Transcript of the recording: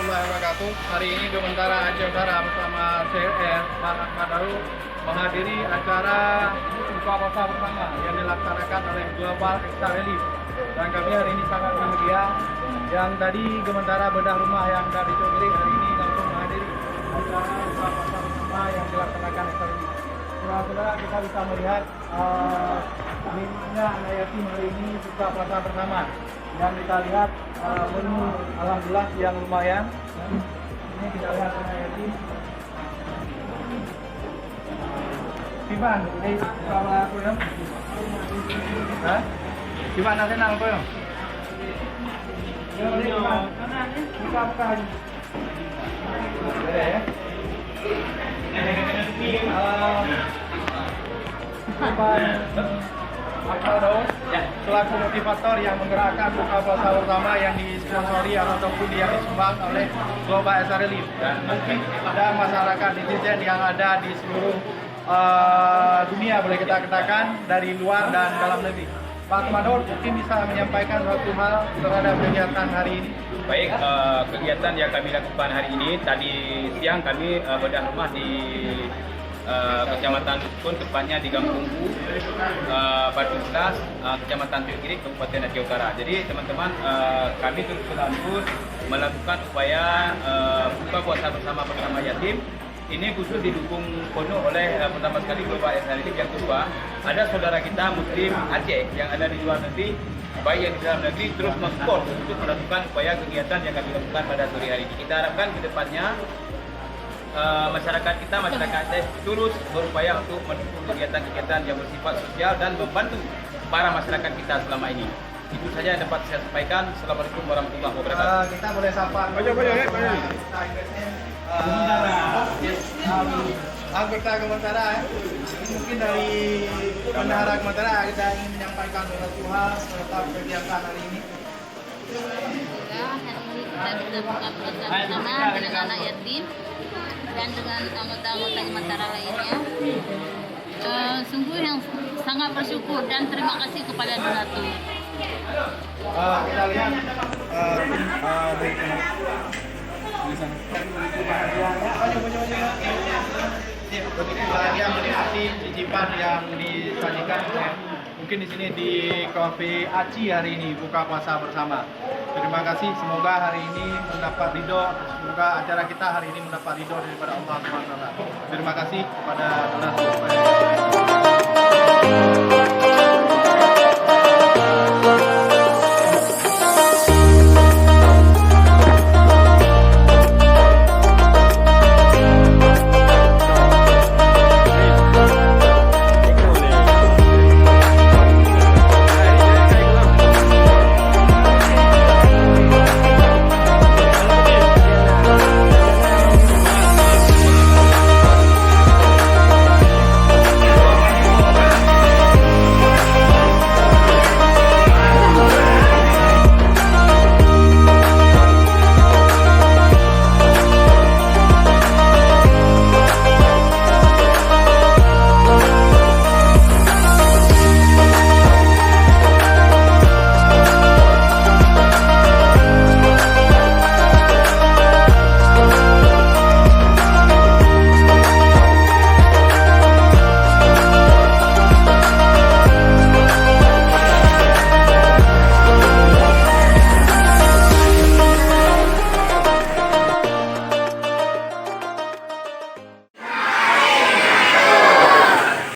warahmatullahi wabarakatuh. Hari ini Gementara Aceh Utara bersama CR Pak Ahmad Daru menghadiri acara buka puasa bersama yang dilaksanakan oleh Global Extra Relief. Dan kami hari ini sangat bahagia. Yang tadi Gementara Bedah Rumah yang dari Cogiri hari ini langsung menghadiri acara buka puasa bersama yang dilaksanakan Extra Relief. Saudara-saudara, kita bisa melihat minimnya anak yatim hari ini buka puasa bersama. Yang kita lihat menu alhamdulillah yang lumayan. Ini kita lihat anak yatim. Sipan, ini sama aku ya. Hah? Sipan nanti nang apa ya? Buka. Ya. Selaku motivator yang menggerakkan buka puasa bersama yang disponsori ataupun yang disumbang oleh Global Extra Relief. Dan mungkin ada masyarakat netizen yang ada di seluruh dunia, boleh kita katakan, dari luar dan dalam negeri. Pak Ahmad mungkin bisa menyampaikan suatu hal terhadap kegiatan hari ini. Baik, kegiatan yang kami lakukan hari ini, tadi siang kami bedah rumah di Kecamatan Dukun, tepatnya di Kampung Bu, Batu Belas, Kecamatan Cogiri, Kabupaten Aceh Utara. Jadi teman-teman, kami terus berlanjut melakukan upaya buka puasa bersama yatim. Ini khusus didukung penuh oleh pertama sekali Global Extra Relief, yang kedua ada saudara kita Muslim Aceh yang ada di luar negeri, baik yang di dalam negeri, terus mensupport untuk melakukan upaya kegiatan yang kami lakukan pada sore hari ini. Kita harapkan ke depannya masyarakat Aceh terus berupaya untuk mendukung kegiatan-kegiatan yang bersifat sosial dan membantu para masyarakat kita selama ini. Itu saja yang dapat saya sampaikan. Assalamualaikum warahmatullahi wabarakatuh. Kita boleh sapa. Anggota Gementara, mungkin dari bendahara Gementara kita ingin menyampaikan suatu hal tentang kegiatan hari ini. Alhamdulillah, hari ini kita bisa buka puasa bersama dengan anak yatim dan dengan anggota-anggota Gementara lainnya. Sungguh yang sangat bersyukur dan terima kasih kepada donatur. Kita lihat bahagia menikmati cicipan yang disajikan mungkin di sini di Cafe Aci hari ini buka puasa bersama. Terima kasih, semoga hari ini mendapat ridho, semoga acara kita hari ini mendapat ridho daripada Allah SWT. Terima kasih kepada donatur.